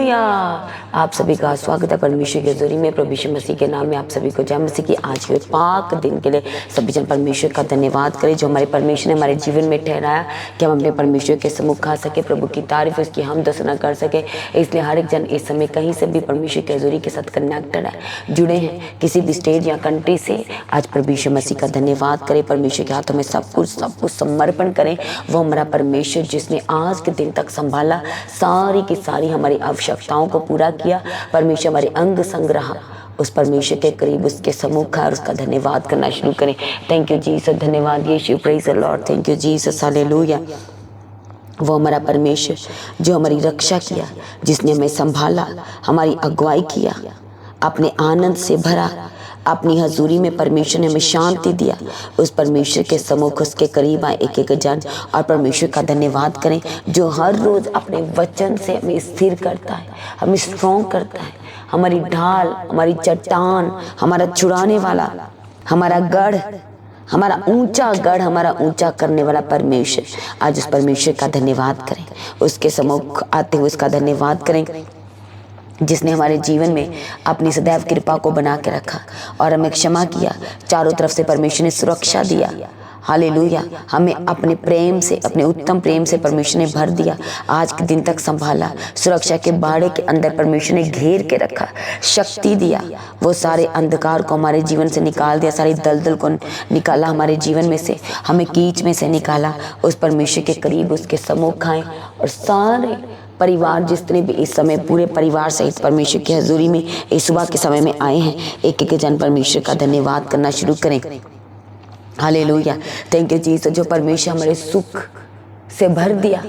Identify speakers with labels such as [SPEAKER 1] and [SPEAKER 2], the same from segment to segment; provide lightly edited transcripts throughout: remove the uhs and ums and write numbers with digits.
[SPEAKER 1] Hallelujah. आप सभी का स्वागत है परमेश्वर के हज़ूरी में। प्रभु यीशु मसीह के नाम में आप सभी को जय मसीह की। आज के पाक दिन के लिए सभी जन परमेश्वर का धन्यवाद करें जो हमारे परमेश्वर ने हमारे जीवन में ठहराया कि हम अपने परमेश्वर के सम्मुख आ सके, प्रभु की तारीफ उसकी हम दसना कर सके। इसलिए हर एक जन इस समय कहीं से भी परमेश्वर के हज़ूरी के साथ कनेक्टेड है, जुड़े हैं किसी भी स्टेट या कंट्री से। आज प्रभु यीशु मसीह का धन्यवाद करें, परमेश्वर के हाथों में सब कुछ समर्पण करें। वो हमारा परमेश्वर जिसने आज के दिन तक संभाला, सारी की सारी हमारी आवश्यकताओं को पूरा किया। परमेश्वर हमारे अंग संग रहा, उस परमेश्वर के करीब उसके सम्मुख है और उसका धन्यवाद करना शुरू करें। थैंक यू जीसस, धन्यवाद Yeshu, praise the Lord, thank you Jesus, hallelujah. वो हमारा परमेश्वर जो हमारी रक्षा किया, जिसने हमें संभाला, हमारी अगुवाई किया, अपने आनंद से भरा, अपनी हजूरी में परमेश्वर ने हमें शांति दिया। उस परमेश्वर के सम्मुख उसके करीब आए एक एक जन और परमेश्वर का धन्यवाद करें जो हर रोज अपने वचन से हमें स्थिर करता है, हमें स्ट्रॉन्ग करता है। हमारी ढाल, हमारी चट्टान, हमारा छुड़ाने वाला, हमारा गढ़, हमारा ऊंचा गढ़, हमारा ऊंचा करने वाला परमेश्वर। आज उस परमेश्वर का धन्यवाद करें, उसके सम्मुख आते हुए उसका धन्यवाद करें जिसने हमारे जीवन में अपनी सदैव कृपा को बना के रखा और हमें क्षमा किया। चारों तरफ से परमेश्वर ने सुरक्षा दिया, हालेलुया। हमें अपने प्रेम से, अपने उत्तम प्रेम से परमेश्वर ने भर दिया। आज के दिन तक संभाला, सुरक्षा के बाड़े के अंदर परमेश्वर ने घेर के रखा, शक्ति दिया। वो सारे अंधकार को हमारे जीवन से निकाल दिया, सारी दलदल को निकाला हमारे जीवन में से, हमें कीच में से निकाला। उस परमेश्वर के करीब उसके सम्मुख आए और सारे परिवार जितने भी इस समय पूरे परिवार सहित परमेश्वर की हजूरी में इस सुबह के समय में आए हैं, एक एक जन परमेश्वर का धन्यवाद करना शुरू करें। हालेलुया, थैंक यू जीसस, जो परमेश्वर हमारे सुख से भर दिया,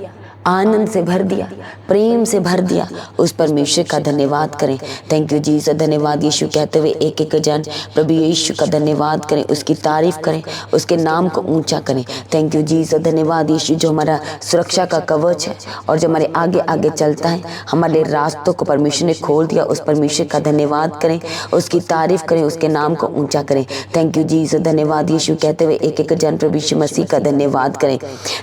[SPEAKER 1] आनंद से भर दिया, प्रेम से भर दिया, उस परमेश्वर का धन्यवाद करें। थैंक यू जीसस, धन्यवाद यीशु कहते हुए एक एक जन प्रभु यीशु का धन्यवाद करें, उसकी तारीफ करें, उसके नाम को ऊंचा करें। थैंक यू जीसस, धन्यवाद यीशु जो हमारा सुरक्षा का कवच है और जो हमारे आगे आगे चलता है, हमारे रास्तों को परमेश्वर ने खोल दिया। उस परमेश्वर का धन्यवाद करें, उसकी तारीफ करें, उसके नाम को ऊंचा करें। थैंक यू जीसस, धन्यवाद यीशु कहते हुए एक एक जन प्रभु यीशु मसीह का धन्यवाद करें।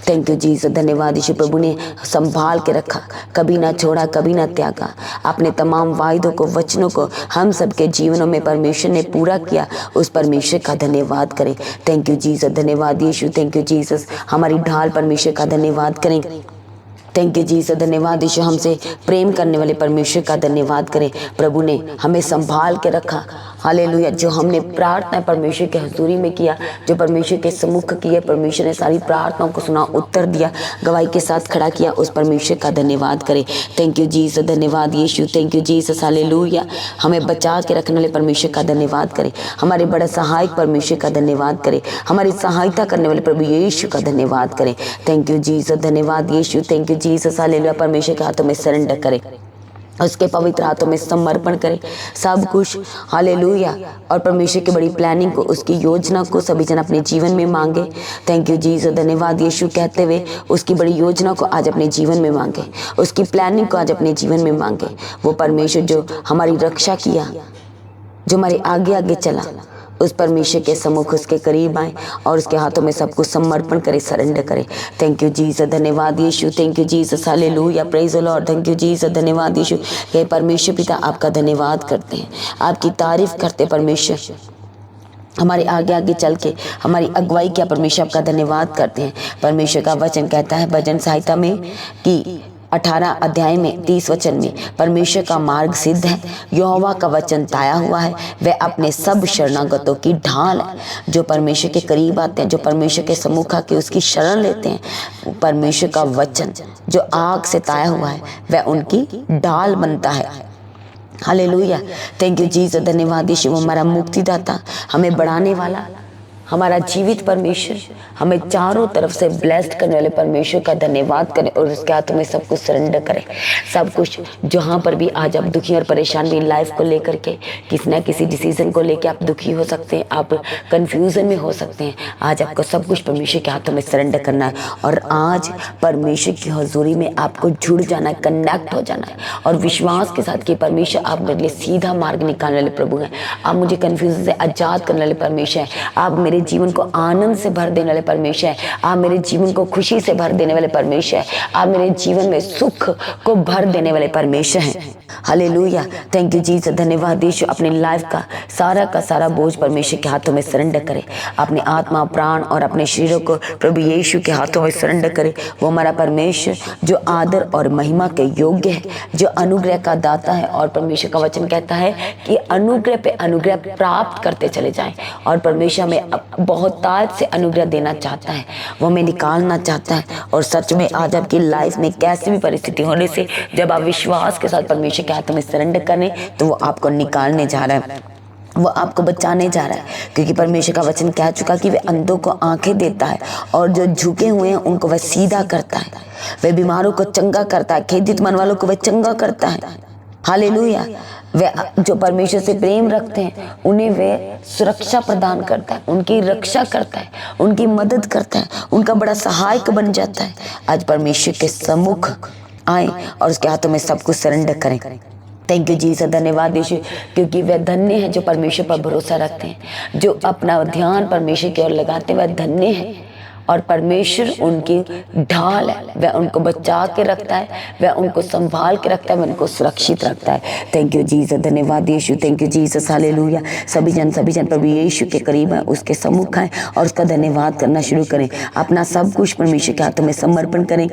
[SPEAKER 1] थैंक यू जीसस, धन्यवाद यीशु, प्रभु ने संभाल के रखा, कभी ना छोड़ा, कभी ना त्यागा। अपने तमाम वायदों को, वचनों को हम सबके जीवनों में परमेश्वर ने पूरा किया। उस परमेश्वर का धन्यवाद करें। थैंक यू जीसस, धन्यवाद यीशु, थैंक यू जीसस, हमारी ढाल परमेश्वर का धन्यवाद करें। थैंक यू जीसस, धन्यवाद यीशु, हमसे प्रेम करने वाले परमेश्वर का धन्यवाद करें। प्रभु ने हमें संभाल के रखा, हालेलुया। जो हमने प्रार्थना परमेश्वर के हजूरी में किया, जो परमेश्वर के सम्मुख किए, परमेश्वर ने सारी प्रार्थनाओं को सुना, उत्तर दिया, गवाही के साथ खड़ा किया। उस परमेश्वर का धन्यवाद करें। थैंक यू जीसस, धन्यवाद Yeshu, thank you Jesus, hallelujah. हमें बचा के रखने वाले परमेश्वर का धन्यवाद करें। हमारे बड़े सहायक परमेश्वर का धन्यवाद करें। हमारी सहायता करने वाले प्रभु यीशु का धन्यवाद करें। थैंक यू जीसस, धन्यवाद Yeshu, thank you Jesus, hallelujah. परमेश्वर के हाथों में सरेंडर करें, उसके पवित्र हाथों में समर्पण करें सब कुछ, हालेलुया। और परमेश्वर की बड़ी प्लानिंग को, उसकी योजना को सभी जन अपने जीवन में मांगे। थैंक यू जीसस, धन्यवाद यीशु कहते हुए उसकी बड़ी योजना को आज अपने जीवन में मांगे, उसकी प्लानिंग को आज अपने जीवन में मांगे। वो परमेश्वर जो हमारी रक्षा किया, जो हमारे आगे आगे चला, उस परमेश्वर के सम्मुख उसके करीब आए और उसके हाथों में सब कुछ समर्पण करें, सरेंडर करें। थैंक यू जीसस, धन्यवाद Yeshu, thank you Jesus, hallelujah, praise the Lord, thank you Jesus, धन्यवाद यीशु। हे परमेश्वर पिता, आपका धन्यवाद करते हैं, आपकी तारीफ करते परमेश्वर। हमारे आगे आगे चल के हमारी अगुवाई किया परमेश्वर, आपका धन्यवाद करते हैं। परमेश्वर का वचन कहता है भजन संहिता में कि 18 अध्याय में 30 वचन में, परमेश्वर का मार्ग सिद्ध है, यहोवा का वचन ताया हुआ है, वह अपने सब शरणागतों की ढाल है। जो परमेश्वर के करीब आते हैं, जो परमेश्वर के सम्मुख आके उसकी शरण लेते हैं, परमेश्वर का वचन जो आग से ताया हुआ है वह उनकी ढाल बनता है। हालेलुया, थैंक यू जीसस, धन्यवाद यीशु, हमारा मुक्तिदाता, हमें बढ़ाने वाला, हमारा जीवित परमेश्वर, हमें चारों तरफ से ब्लेस्ड करने वाले परमेश्वर का धन्यवाद करें और उसके हाथों में सब कुछ सरेंडर करें। सब कुछ जहाँ पर भी आज आप दुखी और परेशान भी लाइफ को लेकर के, किसी न किसी डिसीजन को लेकर आप दुखी हो सकते हैं, आप कंफ्यूजन में हो सकते हैं, आज आपको सब कुछ परमेश्वर के हाथों में सरेंडर करना है और आज परमेश्वर की हजूरी में आपको जुड़ जाना है, कनेक्ट हो जाना है और विश्वास के साथ कि परमेश्वर आप मेरे लिए सीधा मार्ग निकालने वाले प्रभु हैं, आप मुझे कंफ्यूजन से आजाद करने वाले परमेश्वर हैं, आप मेरे जीवन को आनंद से भर देने वाले परमेश्वर है। आप मेरे जीवन को खुशी से भर देने वाले परमेश्वर है। आप मेरे जीवन में सुख को भर देने वाले परमेश्वर हैं। Hallelujah, thank you Jesus. धन्यवाद यीशु। अपनी लाइफ का सारा बोझ परमेश्वर के हाथों में सरेंडर करें। अपने आत्मा, प्राण और अपने शरीरों को प्रभु यीशु के हाथों में सरेंडर करें। वो हमारा परमेश्वर जो आदर और महिमा के योग्य है, जो अनुग्रह का दाता है। और परमेश्वर का वचन कहता है कि अनुग्रह पे अनुग्रह प्राप्त करते चले जाएं। और परमेश्वर हमें बहुतायत से अनुग्रह देना चाहता है, वो हमें निकालना चाहता है। और सच में आज आपकी लाइफ में कैसी भी परिस्थिति होने से जब आप विश्वास के साथ परमेश्वर के हाथों में सरेंडर करें तो वो आपको निकालने जा रहा है, वो आपको बचाने जा रहा है। क्योंकि परमेश्वर का वचन कह चुका कि वह अंधों को आंखें देता है और जो झुके हुए हैं उनको वह सीधा करता है। वह बीमारों को चंगा करता है, खेदित मन वालों को वह चंगा करता है। हालेलुया। वह जो परमेश्वर से प्रेम रखते हैं उन्हें वह सुरक्षा प्रदान करता है, उनकी रक्षा करता है, उनकी मदद करता है, उनका बड़ा सहायक बन जाता है। आज परमेश्वर के सम्मुख आए और उसके हाथों में सब कुछ सरेंडर करें। Thank you Jesus. धन्यवाद यीशु, क्योंकि वह धन्य है जो परमेश्वर पर भरोसा रखते हैं, जो अपना ध्यान परमेश्वर की ओर लगाते हैं, वह धन्य है। और परमेश्वर उनकी ढाल है, वह उनको बचा के रखता है, वह उनको संभाल के रखता है, वह उनको सुरक्षित रखता है। Thank you Jesus. धन्यवाद Yeshu, thank you Jesus. Hallelujah. सभी जन प्रभु यीशु के करीब है, उसके सम्मुख आए और उसका धन्यवाद करना शुरू करें। अपना सब कुछ परमेश्वर के हाथों में समर्पण करें।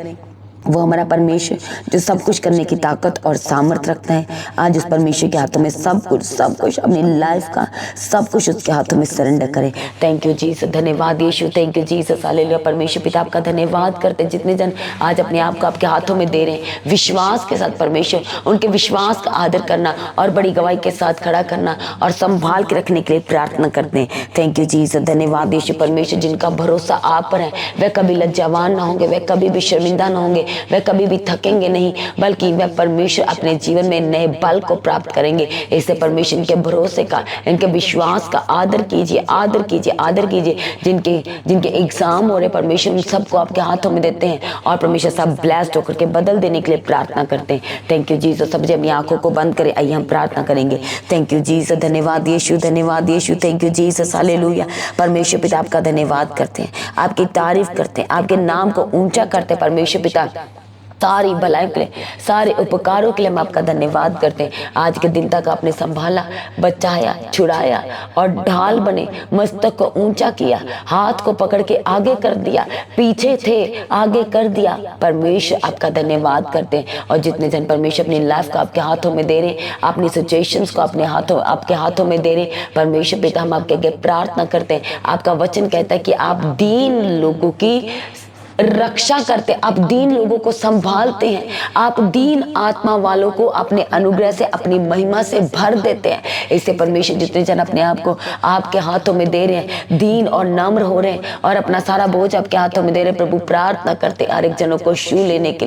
[SPEAKER 1] वो हमारा परमेश्वर जो सब कुछ करने की ताकत और सामर्थ्य रखता है। आज उस परमेश्वर के हाथों में सब कुछ अपनी लाइफ का सब कुछ उसके हाथों में सरेंडर करें। Thank you Jesus. धन्यवाद Yeshu, thank you Jesus. Hallelujah. परमेश्वर पिता आपका धन्यवाद करते हैं। जितने जन आज अपने आप को आपके हाथों में दे रहे हैं, विश्वास के साथ परमेश्वर उनके विश्वास का आदर करना और बड़ी गवाही के साथ खड़ा करना और संभाल के रखने के लिए प्रार्थना करते हैं। Thank you Jesus. धन्यवाद यीशु। परमेश्वर जिनका भरोसा आप पर है वह कभी लज्जावान ना होंगे, वह कभी भी शर्मिंदा ना होंगे, वह कभी भी थकेंगे नहीं, बल्कि वह परमेश्वर अपने जीवन में नए बल को प्राप्त करेंगे। इससे परमेश्वर के भरोसे का, इनके विश्वास का आदर कीजिए, आदर कीजिए, आदर कीजिए। जिनके एग्जाम हो रहे परमेश्वर उन सबको आपके हाथों में देते हैं और परमेश्वर सब ब्लेस्ड होकर के बदल देने के लिए प्रार्थना करते हैं। Thank you Jesus. सब अपनी आंखों को बंद करें, आइए हम प्रार्थना करेंगे। Thank you Jesus. धन्यवाद यीशु, धन्यवाद Yeshu. Thank you Jesus. Hallelujah. परमेश्वर पिता आपका धन्यवाद करते हैं, आपकी तारीफ करते हैं, आपके नाम को ऊंचा करते हैं। परमेश्वर पिता सारी भलाई के लिए, सारे उपकारों के लिए हम आपका धन्यवाद करते हैं। आज के दिन तक आपने संभाला, बचाया, छुड़ाया और ढाल बने, मस्तक को ऊंचा किया, हाथ को पकड़ के आगे कर दिया, पीछे थे आगे कर दिया। परमेश्वर आपका धन्यवाद करते हैं। और जितने जन परमेश्वर अपनी लाइफ को आपके हाथों में दे रहे हैं, अपनी सिचुएशंस को अपने आपके हाथों में दे रहे हैं, परमेश्वर पिता हम आपके आगे प्रार्थना करते हैं। आपका वचन कहता है कि आप दीन लोगों की रक्षा करते, आप दीन लोगों को संभालते हैं, आप दीन आत्मा वालों को अपने अनुग्रह से, अपनी महिमा से भर देते हैं। इससे परमेश्वर जितने जन अपने आप को आपके हाथों में दे रहे हैं, दीन और नम्र हो रहे हैं और अपना सारा बोझ आपके हाथों में दे रहे हैं, प्रभु प्रार्थना करते हर एक जनों को छू लेने के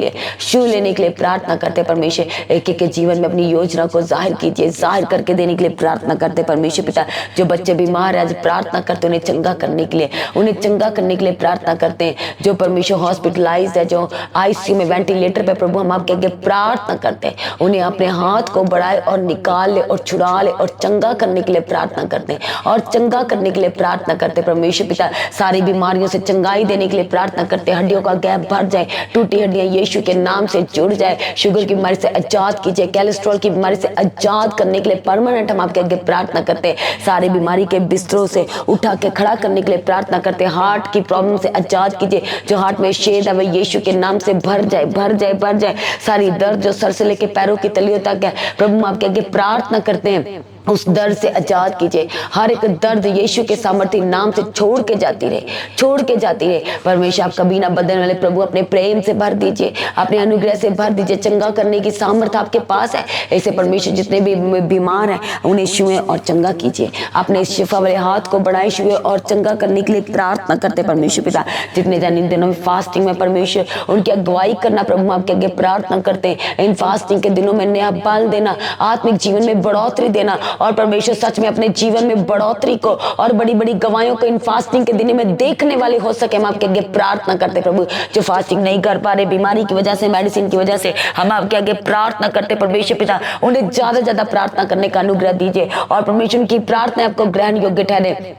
[SPEAKER 1] लिए प्रार्थना करते। परमेश्वर एक एक के जीवन में अपनी योजना को जाहिर कीजिए, जाहिर करके देने के लिए प्रार्थना करते। परमेश्वर पिता जो बच्चे बीमार है आज प्रार्थना करते, उन्हें चंगा करने के लिए, उन्हें चंगा करने के लिए प्रार्थना करते हैं। जो परमेश्वर हॉस्पिटलाइज्ड है, जो आईसीयू में वेंटिलेटर पे, प्रभु हम आपके आगे प्रार्थना करते हैं, उन्हें अपने हाथ को बढ़ाए और निकाल ले और छुड़ा ले और चंगा करने के लिए प्रार्थना करते हैं और चंगा करने के लिए प्रार्थना करते हैं। परमेश्वर पिता सारी बीमारियों से चंगाई देने के लिए प्रार्थना करते हैं। हड्डियों का गैप भर जाए, टूटी हड्डियां यीशु के नाम से जुड़ जाए, शुगर की बीमारी से आजाद कीजिए, कोलेस्ट्रॉल की बीमारी से आजाद करने के लिए परमानेंट हम आपके आगे प्रार्थना करते हैं। सारी बीमारी के बिस्तरों से उठा के खड़ा करने के लिए प्रार्थना करते हैं। हार्ट की प्रॉब्लम से आजाद कीजिए, जो हार्ट में शेद है वह यीशु के नाम से भर जाए, भर जाए, भर जाए। सारी दर्द जो सर से लेके पैरों की तलियों तक है, प्रभु हम आपके आगे प्रार्थना करते हैं, उस दर्द से आजाद कीजिए। हर एक दर्द यीशु के सामर्थ्य नाम से छोड़ के जाती रहे, छोड़ के जाती रहे। परमेश्वर आप कभी ना बदलने वाले प्रभु अपने प्रेम से भर दीजिए, अपने अनुग्रह से भर दीजिए। चंगा करने की सामर्थ्य आपके पास है। ऐसे परमेश्वर जितने भी बीमार हैं उन्हें छुए और चंगा कीजिए। अपने शिफा वाले हाथ को बढ़ाए, छुए और चंगा करने के लिए प्रार्थना करते परमेश्वर पिता। जितने जन इन दिनों में फास्टिंग में परमेश्वर उनकी अगुवाई करना, प्रभु आपके आगे प्रार्थना करते हैं। इन फास्टिंग के दिनों में नया बल देना, आत्मिक जीवन में बढ़ोतरी देना और परमेश्वर सच में अपने जीवन में बढ़ोतरी को और बड़ी बड़ी गवाहियों को इन फास्टिंग के दिन में देखने वाले हो सके, हम आपके आगे प्रार्थना करते प्रभु। जो फास्टिंग नहीं कर पा रहे बीमारी की वजह से, मेडिसिन की वजह से, हम आपके आगे प्रार्थना करते परमेश्वर पिता, उन्हें ज्यादा प्रार्थना करने का अनुग्रह दीजिए और परमेश्वर की प्रार्थना आपको ग्रहण योग्य ठहरे।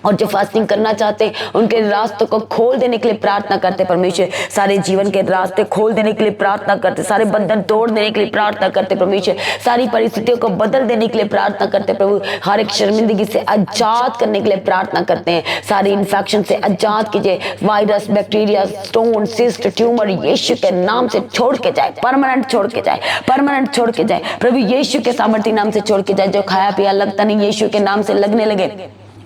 [SPEAKER 1] और जो फास्टिंग करना चाहते हैं उनके रास्तों को खोल देने के लिए प्रार्थना करते परमेश्वर। सारे जीवन के रास्ते खोल देने के लिए प्रार्थना करते, सारे बंधन तोड़ देने के लिए प्रार्थना करते परमेश्वर। सारी परिस्थितियों को बदल देने के लिए प्रार्थना करते प्रभु। हर एक शर्मिंदगी से आजाद करने के लिए प्रार्थना करते हैं। सारी इन्फेक्शन से आजाद कीजिए। Virus, bacteria, stone, cyst, tumour Yeshu के नाम से छोड़ के जाए, परमानेंट छोड़ के जाए, परमानेंट छोड़ के जाए प्रभु। यीशु के सामर्थ्य नाम से छोड़ के जाए। जो खाया पिया लगता नहीं यीशु के नाम से लगने लगे।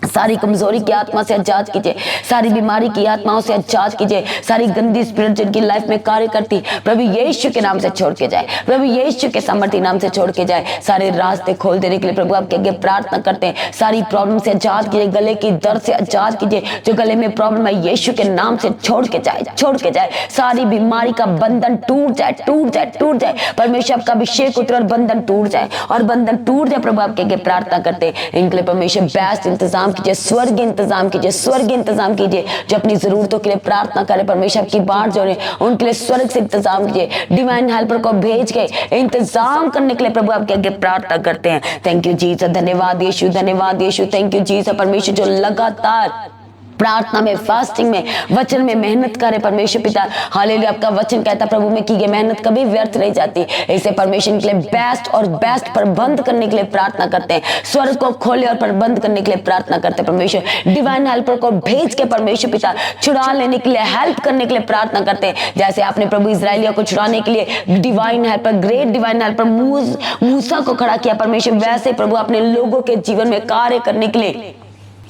[SPEAKER 1] सारी कमजोरी की आत्मा से आजाद कीजिए, सारी बीमारी की आत्माओं से आजाद कीजिए। सारी गंदी स्पिरिट जिनकी लाइफ में कार्य करती प्रभु यीशु के नाम से छोड़ के जाए, प्रभु यीशु के सामर्थ्य नाम से छोड़ के जाए। सारे रास्ते खोल देने के लिए प्रभु आपके आगे प्रार्थना करते हैं। सारी प्रॉब्लम से आजाद कीजिए, गले की दर्द से आजाद कीजिए। जो गले में प्रॉब्लम है यीशु के नाम से छोड़ के जाए, छोड़ के जाए। सारी बीमारी का बंधन टूट जाए, टूट जाए, टूट जाए। परमेश्वर आपका अभिषेक उतरे और बंधन टूट जाए, और बंधन टूट जाए प्रभु आपके आगे प्रार्थना करते हैं। इनके लिए परमेश्वर बेस्ट इंतजाम कीजिए, स्वर्ग इंतजाम कीजिए, स्वर्ग इंतजाम कीजिए। जो अपनी जरूरतों के लिए प्रार्थना करे परमेश्वर की बात जोड़े, उनके लिए स्वर्ग से इंतजाम कीजिए। डिवाइन हेल्पर को भेज के इंतजाम करने के लिए प्रभु आपके आगे प्रार्थना करते हैं। थैंक यू जीसस, धन्यवाद यीशु, धन्यवाद यीशु। Thank you Jesus. परमेश्वर जो लगातार प्रार्थना में, फास्टिंग में, वचन में मेहनत करे परमेश्वर पिता, हालेलुया। आपका वचन कहता प्रभु में की गई मेहनत कभी व्यर्थ नहीं जाती। इसे परमेश्वर के लिए बेस्ट और बेस्ट प्रबंध करने के लिए प्रार्थना करते हैं। स्वर्ग को खोले और प्रबंध करने के लिए प्रार्थना करते हैं परमेश्वर। डिवाइन हेल्पर को भेज के परमेश्वर पिता छुड़ा लेने के लिए, हेल्प करने के लिए प्रार्थना करते हैं। जैसे आपने प्रभु इजराइलियों को छुड़ाने के लिए divine helper, great divine helper Musa को खड़ा किया परमेश्वर, वैसे प्रभु अपने लोगों के जीवन में कार्य करने के लिए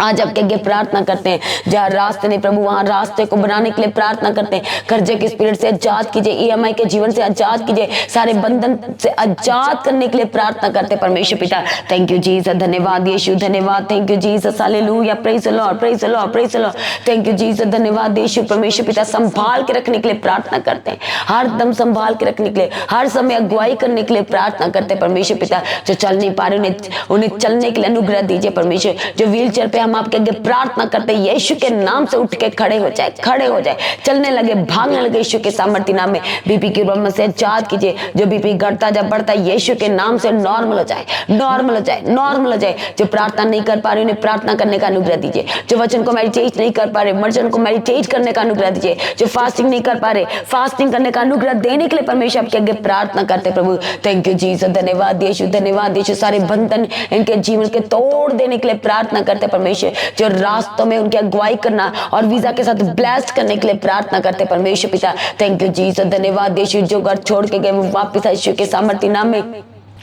[SPEAKER 1] आज आपके आगे प्रार्थना करते हैं। जहाँ रास्ते नहीं प्रभु वहां रास्ते को बनाने के लिए प्रार्थना करते हैं। कर्जे की स्पिरिट से आजाद कीजिए, ईएमआई के जीवन से आजाद कीजिए, सारे बंधन से आजाद करने के लिए प्रार्थना करते हैं परमेश्वर पिता। थैंक यू जीसस, धन्यवाद यीशु, धन्यवाद। Thank you Jesus, hallelujah, praise the Lord, praise the Lord, praise the Lord. Thank you Jesus, धन्यवाद यीशु। परमेश्वर पिता संभाल के रखने के लिए प्रार्थना करते हैं, हर दम संभाल के रखने के लिए, हर समय अगुवाई करने के लिए प्रार्थना करते हैं परमेश्वर पिता। जो चल नहीं पा रहे उन्हें चलने के लिए अनुग्रह दीजिए परमेश्वर। जो व्हील चेयर पे हम आपके आगे प्रार्थना करते हैं यीशु के नाम से उठ के खड़े हो जाए, खड़े हो जाए, चलने लगे, भागने लगे यीशु के सामर्थ्य नाम में। बीपी की प्रॉब्लम से आजाद कीजिए। जो बीपी घटता जब बढ़ता है यीशु के नाम से नॉर्मल हो जाए, नॉर्मल हो जाए, नॉर्मल हो जाए। जो प्रार्थना नहीं कर पा रहे उन्हें प्रार्थना करने का अनुग्रह दीजिए। जो वचन को मेडिटेट नहीं कर पा रहे वचन को मेडिटेट करने का अनुग्रह दीजिए। जो फास्टिंग नहीं कर पा रहे फास्टिंग करने का अनुग्रह देने के लिए परमेश्वर आपके आगे प्रार्थना करते प्रभु। थैंक यू जीसस, धन्यवाद यीशु, धन्यवाद यीशु। सारे बंधन इनके जीवन के तोड़ देने के लिए प्रार्थना करते परमेश्वर। जो रास्तों में उनकी अगुवाई करना और वीजा के साथ ब्लेस्ड करने के लिए प्रार्थना करते परमेश्वर पिता। थैंक यू जीसस, धन्यवाद यीशु। जो घर छोड़ के गए वो वापस यीशु के सामर्थ्य नाम में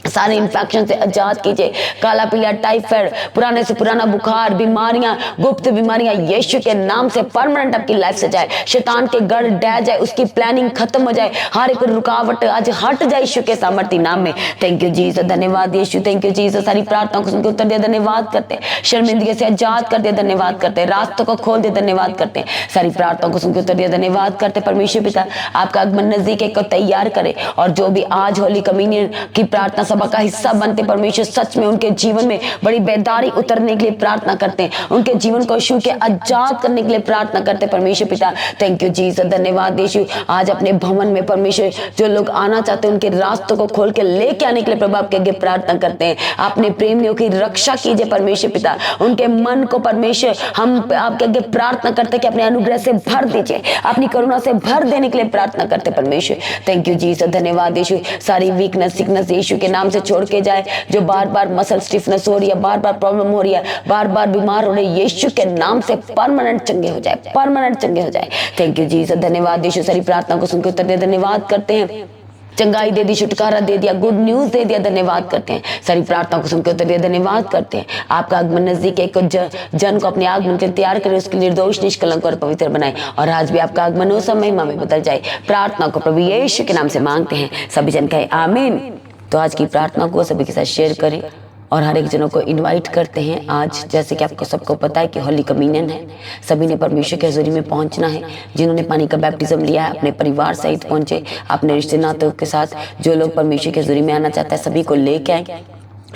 [SPEAKER 1] सारे इन्फेक्शन से आजाद कीजिए। काला पीला, टाइफाइड, पुराने से पुराना बुखार, बीमारियां, गुप्त बीमारियां यीशु के नाम से परमानेंट आपकी लाइफ से जाए। शैतान के गढ़ ढह जाए, उसकी प्लानिंग खत्म हो जाए, हर एक रुकावट आज हट जाए यीशु के सामर्थ्य नाम में। थैंक यू जीसस, धन्यवाद यीशु, थैंक यू जीसस। सारी प्रार्थनाओं को सुनकर उत्तर दिया, धन्यवाद करते हैं। शर्मिंदगी से आजाद कर दिया, धन्यवाद करते हैं। रास्तों को खोल दे, धन्यवाद करते हैं। सारी प्रार्थनाओं को सुनकर उत्तर दिया, धन्यवाद करते परमेश्वर पिता। आपका आगमन नजदीक है, को तैयार करे। और जो भी आज होली कम्युनियन की प्रार्थना सभा का हिस्सा बनते परमेश्वर, सच में उनके जीवन में बड़ी बेदारी उतरने के लिए प्रार्थना करते हैं। उनके जीवन को यीशु के आजाद करने के लिए प्रार्थना करते परमेश्वर पिता। थैंक यू जीसस, धन्यवाद यीशु। आज अपने भवन में परमेश्वर जो लोग आना चाहते हैं उनके रास्तों को खोल के लेके आने के लिए प्रभु आपके आगे प्रार्थना करते हैं। अपने प्रेमियों की रक्षा कीजिए परमेश्वर पिता। उनके मन को परमेश्वर हम आपके आगे प्रार्थना करते कि अपने अनुग्रह से भर दीजिए, अपनी करुणा से भर देने के लिए प्रार्थना करते परमेश्वर। थैंक यू जीसस, धन्यवाद यीशु। सारी वीकनेस, सिकनेस यीशु के नाम से छोड़ के जाए। जो बार बार मसल स्टिफनेस हो रही है, बार बार प्रॉब्लम हो रही है, बार बार बीमार हो रहे हैं, यीशु के नाम से परमानेंट चंगे हो जाए, परमानेंट चंगे हो जाए। थैंक यू जीसस, धन्यवाद यीशु। सारी प्रार्थना को सुनकर उत्तर दे, धन्यवाद करते हैं। चंगाई दे दी, छुटकारा दे दिया, गुड न्यूज दे दिया, धन्यवाद करते हैं। सारी प्रार्थनाओं को सुनकर उत्तर दिया, धन्यवाद करते हैं। आपका आगमन नजदीक है, जन को अपने आगमन के लिए तैयार करे, उसके निर्दोष, निष्कलंक और पवित्र बनाए। और आज भी आपका आगमन हो समय महिमा में बदल जाए। प्रार्थना को प्रभु यीशु के नाम से मांगते हैं, सभी जन कहे आमीन। तो आज की प्रार्थना को सभी के साथ शेयर करें और हर एक जनों को इनवाइट करते हैं। आज जैसे कि आपको सबको पता है कि होली कम्युनियन है, सभी ने परमेश्वर की हजूरी में पहुंचना है। जिन्होंने पानी का बैप्टिज्म लिया है अपने परिवार सहित पहुंचे, अपने रिश्ते नातों के साथ। जो लोग परमेश्वर की हजूरी में आना चाहते हैं सभी को लेके आए।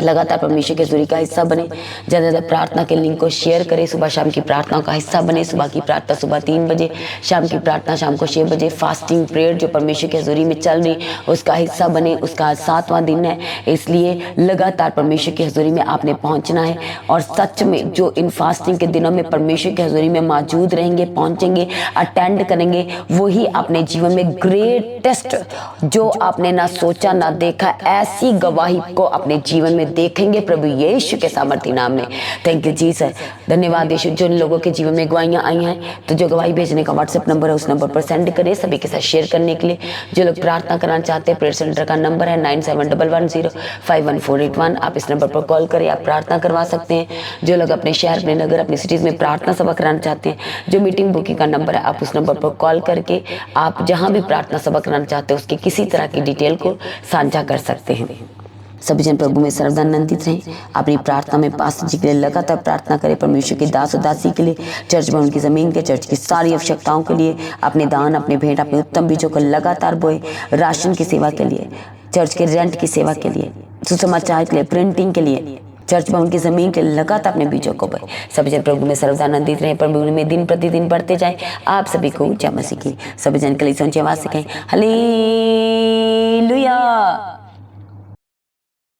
[SPEAKER 1] लगातार परमेश्वर की हजूरी का हिस्सा बने। ज़्यादा ज़्यादा प्रार्थना के लिंक को शेयर करें। सुबह शाम की प्रार्थना का हिस्सा बने। सुबह की प्रार्थना सुबह 3 बजे, शाम की प्रार्थना शाम को 6 बजे। फास्टिंग प्रेयर जो परमेश्वर की हजूरी में चल रही उसका हिस्सा बने। उसका आज 7वां दिन है, इसलिए लगातार परमेश्वर की हजूरी में आपने पहुँचना है। और सच में जो इन फास्टिंग के दिनों में परमेश्वर की हजूरी में मौजूद रहेंगे, पहुँचेंगे, अटेंड करेंगे, वही अपने जीवन में ग्रेटेस्ट जो आपने ना सोचा ना देखा ऐसी गवाही को अपने जीवन में देखेंगे प्रभु यीशु के सामर्थी नाम में। थैंक यू जीसस, धन्यवाद यीशु। जो लोगों के जीवन में गवाहियाँ आई हैं तो जो गवाही भेजने का व्हाट्सएप नंबर है उस नंबर पर सेंड करें सभी के साथ शेयर करने के लिए। जो लोग प्रार्थना कराना चाहते हैं, प्रेयर सेंटर का नंबर है 9711051481। आप इस नंबर पर कॉल करें, आप प्रार्थना करवा सकते हैं। जो लोग अपने शहर, अपने नगर, अपनी सिटीज़ में प्रार्थना सभा कराना चाहते हैं, जो मीटिंग बुकिंग का नंबर है, आप उस नंबर पर कॉल करके आप जहाँ भी प्रार्थना सभा कराना चाहते हैं उसकी किसी तरह की डिटेल को साझा कर सकते हैं। सभी जन प्रभु में सर्वदानंदित रहें। अपनी प्रार्थना में पास्टर जी के लिए लगातार प्रार्थना करें। परमेश्वर की दास और दासी के लिए, चर्च भवन की जमीन के, चर्च की सारी आवश्यकताओं के लिए, अपने दान, अपने भेंट, अपने उत्तम बीजों को लगातार बोए। राशन की सेवा के लिए, चर्च के रेंट की सेवा के लिए, सुसमाचार के लिए, प्रिंटिंग के लिए, चर्च भवन की जमीन के लगातार अपने बीजों को बोए। सभी जन प्रभु में सर्वदानंदित रहें। प्रभु में दिन प्रतिदिन बढ़ते जाए। आप सभी को जय मसीह की। सभी जन के लिए ऊंची आवाज से कहें हालेलुया।